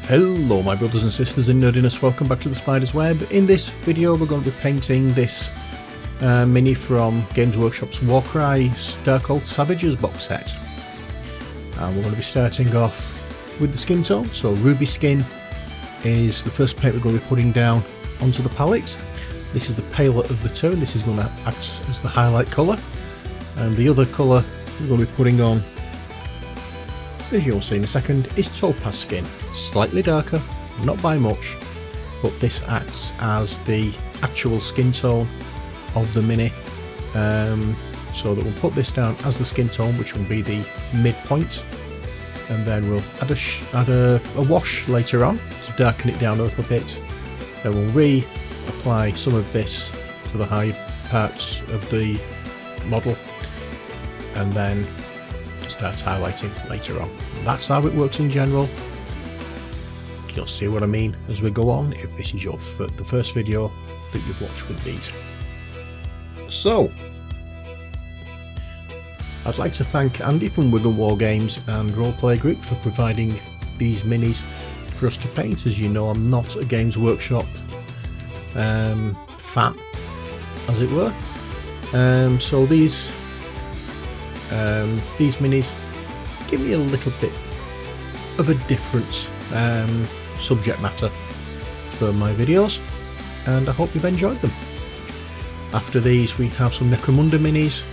Hello my brothers and sisters in nerdiness, welcome back to the Spider's Web. In this video we're going to be painting this mini from Games Workshop's Warcry's Darkoath Savagersbox set. And we're going to be starting off with the skin tone, so Ruby Skin is the first paint we're going to be putting down onto the palette. This is the paler of the two, and this is going to act as the highlight colour. And the other colour we're going to be putting on, as you'll see in a second, is Topaz Skin. Slightly darker, not by much, but this acts as the actual skin tone of the mini. So that we'll put this down as the skin tone, which will be the midpoint, and then we'll add a wash later on to darken it down a little bit. Then we'll reapply some of this to the high parts of the model, and then start highlighting later on. That's how it works in general. You'll see what I mean as we go on if this is the first video that you've watched with these. So I'd like to thank Andy from Wigan Wargames and Roleplaying Group for providing these minis for us to paint. As you know, I'm not a Games Workshop fan, as it were. So these minis give me a little bit of a different subject matter for my videos, and I hope you've enjoyed them. After these we have some Necromunda minis.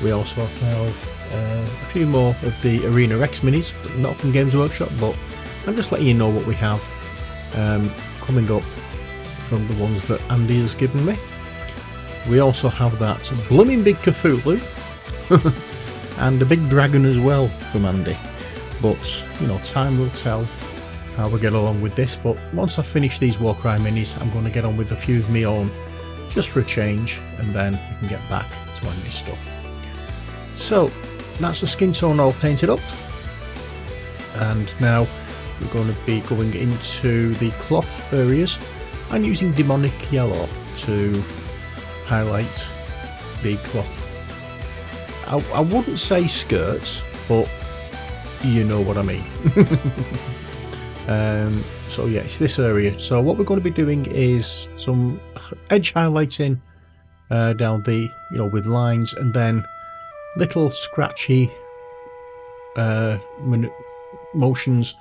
We also have a few more of the Arena X minis, not from Games Workshop, but I'm just letting you know what we have coming up from the ones that Andy has given me. We also have that blooming big Cthulhu and a big dragon as well from Andy, but you know, time will tell how we get along with this. But once I finish these Warcry minis, I'm going to get on with a few of my own just for a change, and then we can get back to Andy's stuff. So that's the skin tone all painted up, and now we're going to be going into the cloth areas. I'm using Demonic Yellow to highlight the cloth. I wouldn't say skirts, but you know what I mean. So yeah, it's this area. So what we're going to be doing is some edge highlighting down the, with lines, and then little scratchy motions,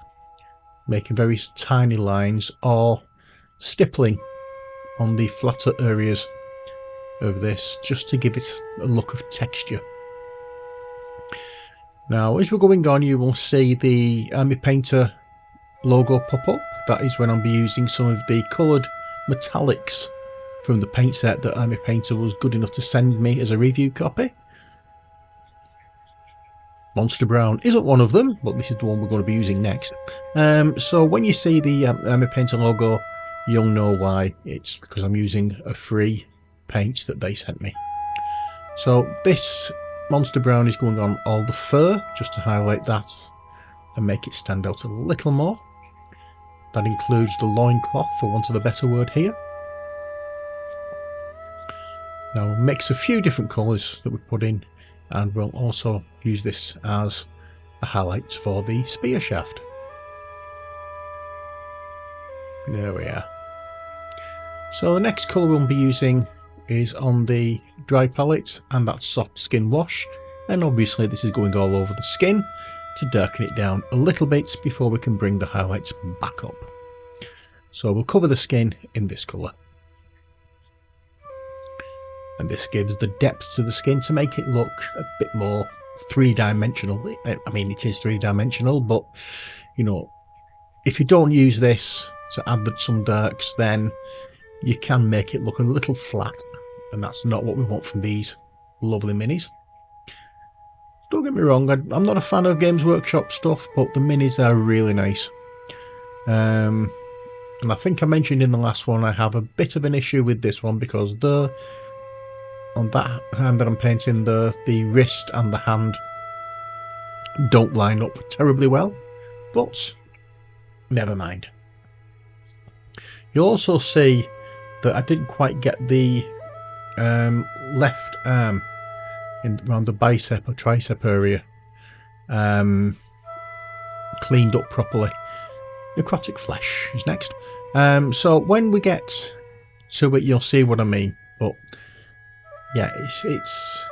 making very tiny lines, or stippling on the flatter areas of this, just to give it a look of texture. Now as we're going on, you will see the Army Painter logo pop up. That is when I'll be using some of the coloured metallics from the paint set that Army Painter was good enough to send me as a review copy. Monster Brown isn't one of them, but this is the one we're going to be using next. So when you see the Army Painter logo, you'll know why. It's because I'm using a free paint that they sent me. So this Monster Brown is going on all the fur, just to highlight that and make it stand out a little more. That includes the loincloth, for want of a better word here. Now we'll mix a few different colours that we put in, and we'll also use this as a highlight for the spear shaft. There we are. So the next colour we'll be using is on the dry palette, and that's Soft Skin Wash, and obviously this is going all over the skin to darken it down a little bit before we can bring the highlights back up. So we'll cover the skin in this colour, and this gives the depth to the skin to make it look a bit more three-dimensional. I mean, it is three-dimensional, but if you don't use this to add some darks, then you can make it look a little flat, and that's not what we want from these lovely minis. Don't get me wrong, I'm not a fan of Games Workshop stuff, but the minis are really nice. And I think I mentioned in the last one I have a bit of an issue with this one, because on that hand that I'm painting, the wrist and the hand don't line up terribly well, but never mind. You'll also see that I didn't quite get the left arm around the bicep or tricep area cleaned up properly. necrotic flesh is next. So when we get to it, you'll see what I mean. But yeah, it's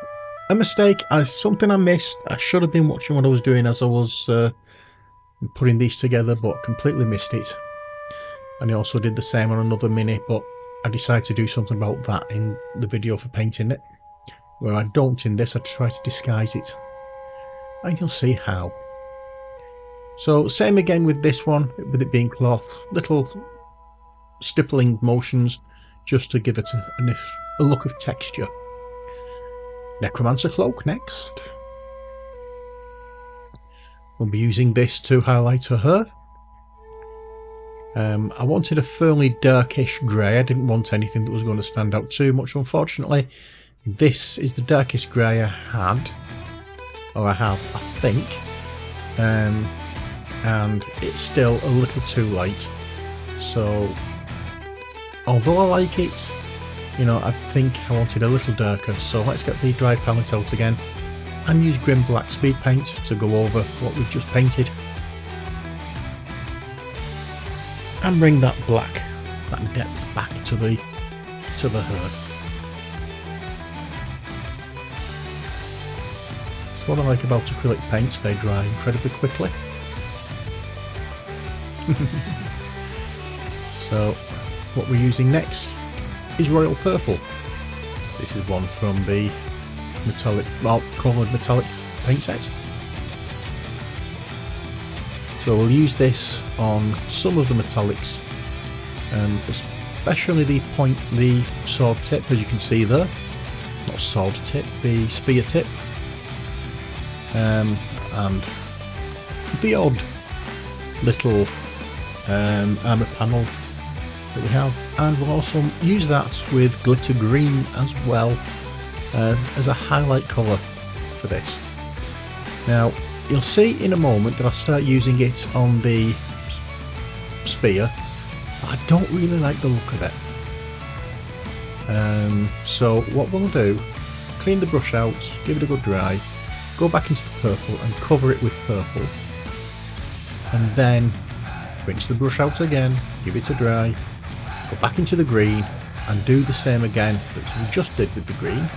a mistake. Something I missed. I should have been watching what I was doing as I was putting these together, but completely missed it. And I also did the same on another mini, but I decided to do something about that in the video for painting it. Where I don't in this, I try to disguise it. And you'll see how. So same again with this one, with it being cloth. Little stippling motions just to give it a look of texture. Necromancer cloak next. We'll be using this to highlight her. I wanted a fairly darkish grey. I didn't want anything that was going to stand out too much, unfortunately. This is the darkest grey I had, or I have, I think. And it's still a little too light. So, although I like it, you know, I think I wanted a little darker. So let's get the dry palette out again and use Grim Black Speed Paint to go over what we've just painted. And bring that black, that depth back to the herd. So what I like about acrylic paints, they dry incredibly quickly. So what we're using next is Royal Purple. This is one from the coloured metallics paint set. So we'll use this on some of the metallics, especially the sword tip, as you can see there. Not sword tip, the spear tip. And the odd little armour panel that we have, and we'll also use that with glitter green as well as a highlight colour for this. Now you'll see in a moment that I'll start using it on the spear, but I don't really like the look of it. So what we'll do, clean the brush out, give it a good dry, go back into the purple and cover it with purple, and then rinse the brush out again, give it a dry, go back into the green and do the same again that we just did with the green.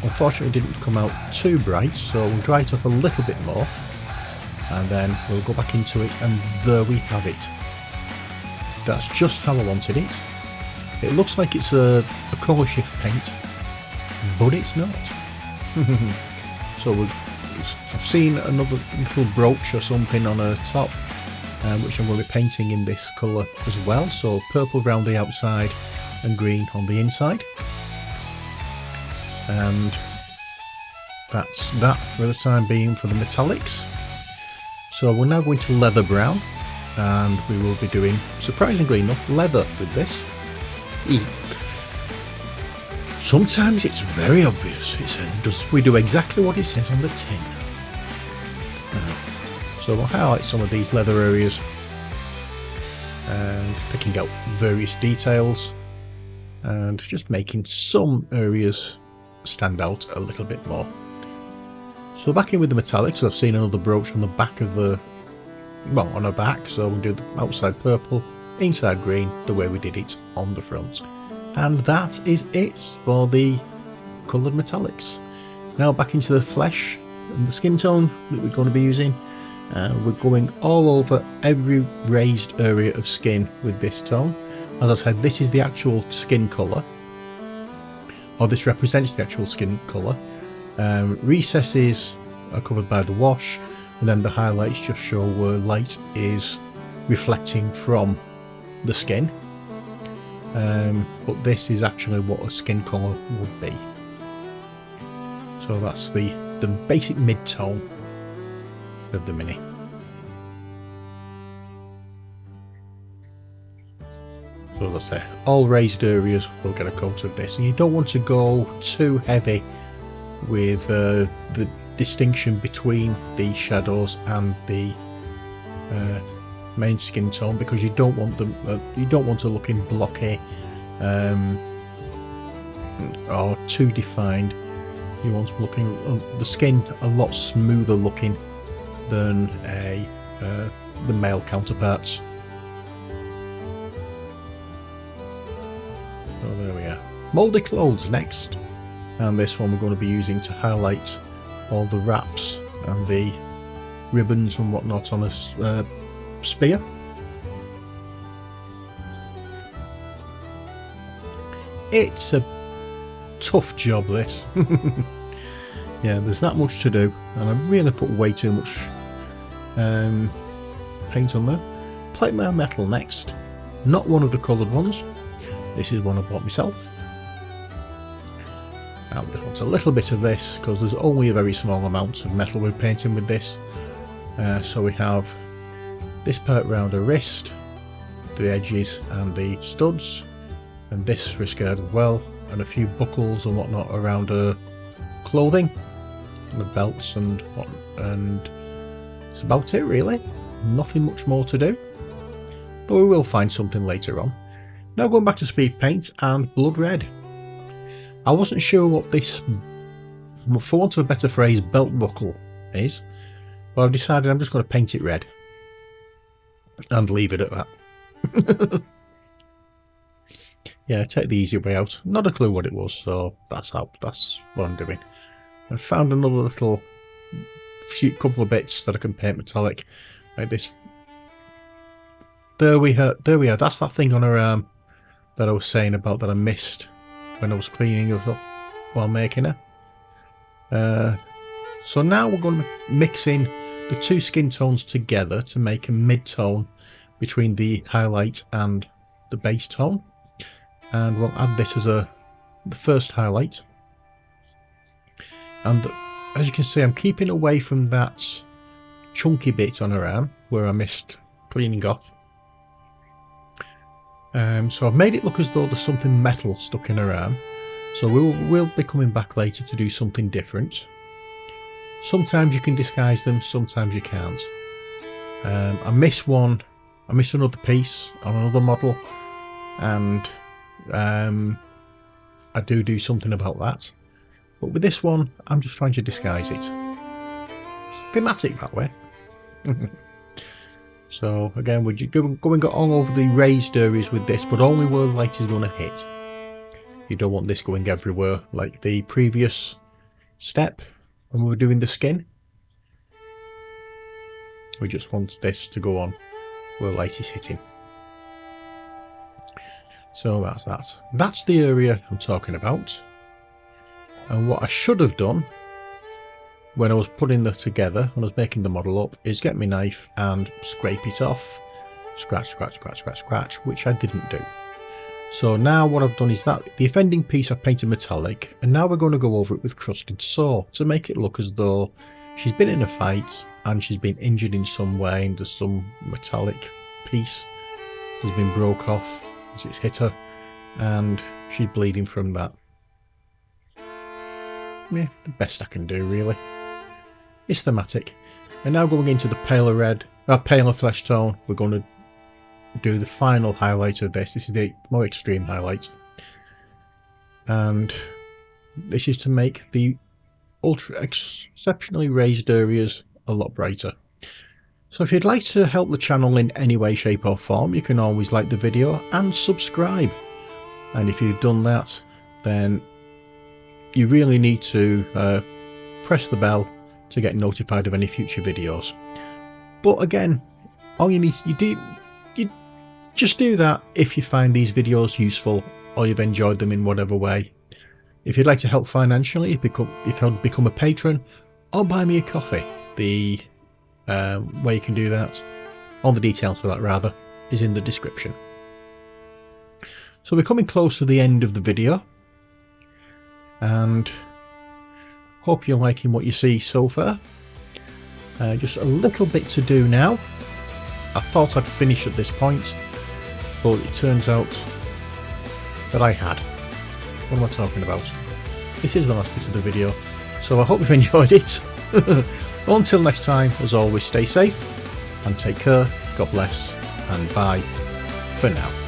Unfortunately it didn't come out too bright, so we'll dry it off a little bit more and then we'll go back into it, and there we have it. That's just how I wanted it. It looks like it's a colour shift paint, but it's not. So I've seen another little brooch or something on her top, which I'm going to be painting in this colour as well. So purple around the outside and green on the inside. And that's that for the time being for the metallics. So we're now going to leather brown, and we will be doing, surprisingly enough, leather with this. Sometimes it's very obvious. It says we do exactly what it says on the tin. So we'll highlight some of these leather areas and just picking out various details and just making some areas stand out a little bit more. So back in with the metallics, I've seen another brooch on the back of the, well, on her back, so we'll do the outside purple, inside green, the way we did it on the front. And that is it for the coloured metallics. Now back into the flesh and the skin tone that we're going to be using. We're going all over every raised area of skin with this tone. As I said, this is the actual skin colour, or this represents the actual skin colour. Recesses are covered by the wash, and then the highlights just show where light is reflecting from the skin. But this is actually what a skin colour would be. So that's the basic mid-tone of the mini. So as I say, all raised areas will get a coat of this, and you don't want to go too heavy with the distinction between the shadows and the main skin tone, because you don't want them. You don't want to look in blocky or too defined. You want looking the skin a lot smoother looking than a the male counterparts. So there we are. Mouldy clothes next, and this one we're going to be using to highlight all the wraps and the ribbons and whatnot on a spear. It's a tough job, this. Yeah, there's that much to do, and I've really put way too much paint on there. Plate mail metal next, not one of the coloured ones. This is one I bought myself. I just want a little bit of this because there's only a very small amount of metal we're painting with this. So we have this part around the wrist, the edges and the studs, and this wrist guard as well, and a few buckles and whatnot around her clothing, and the belts and whatnot, and that's about it really. Nothing much more to do, but we will find something later on. Now going back to speed paint and blood red. I wasn't sure what this, for want of a better phrase, belt buckle is, but I've decided I'm just going to paint it red and leave it at that. Yeah, take the easy way out. Not a clue what it was, so that's what I'm doing. I found another little couple of bits that I can paint metallic, like this. There we are. That's that thing on her arm that I was saying about that I missed when I was cleaning her up while making her. So now we're going to mix in the two skin tones together to make a mid-tone between the highlight and the base tone. And we'll add this as the first highlight. And as you can see, I'm keeping away from that chunky bit on her arm where I missed cleaning off. So I've made it look as though there's something metal stuck in her arm. So we'll be coming back later to do something different. Sometimes you can disguise them, sometimes you can't. I missed another piece on another model, and I do something about that. But with this one, I'm just trying to disguise it. It's thematic that way. So again, we're going all over the raised areas with this, but only where the light is going to hit. You don't want this going everywhere like the previous step when we were doing the skin. We just want this to go on where light is hitting. So that's that. That's the area I'm talking about. And what I should have done when I was putting that together, when I was making the model up, is get my knife and scrape it off. Scratch, scratch, scratch, scratch, scratch, which I didn't do. So now what I've done is that the offending piece I've painted metallic, and now we're going to go over it with crusted saw to make it look as though she's been in a fight and she's been injured in some way, and there's some metallic piece has been broke off as it's hit her, and she's bleeding from that. Yeah, the best I can do really. It's thematic. And now going into the paler flesh tone, we're going to do the final highlight of this. This is the more extreme highlight. And this is to make the exceptionally raised areas a lot brighter. So if you'd like to help the channel in any way, shape or form, you can always like the video and subscribe. And if you've done that, then you really need to press the bell to get notified of any future videos. But again, all you just do that if you find these videos useful or you've enjoyed them in whatever way. If you'd like to help financially, you can become a patron or buy me a coffee. The way you can do that, all the details for that rather, is in the description. So we're coming close to the end of the video, and hope you're liking what you see so far. Just a little bit to do now. I thought I'd finish at this point, but it turns out that I had. What am I talking about? This is the last bit of the video, so I hope you've enjoyed it. Until next time, as always, stay safe and take care. God bless, and bye for now.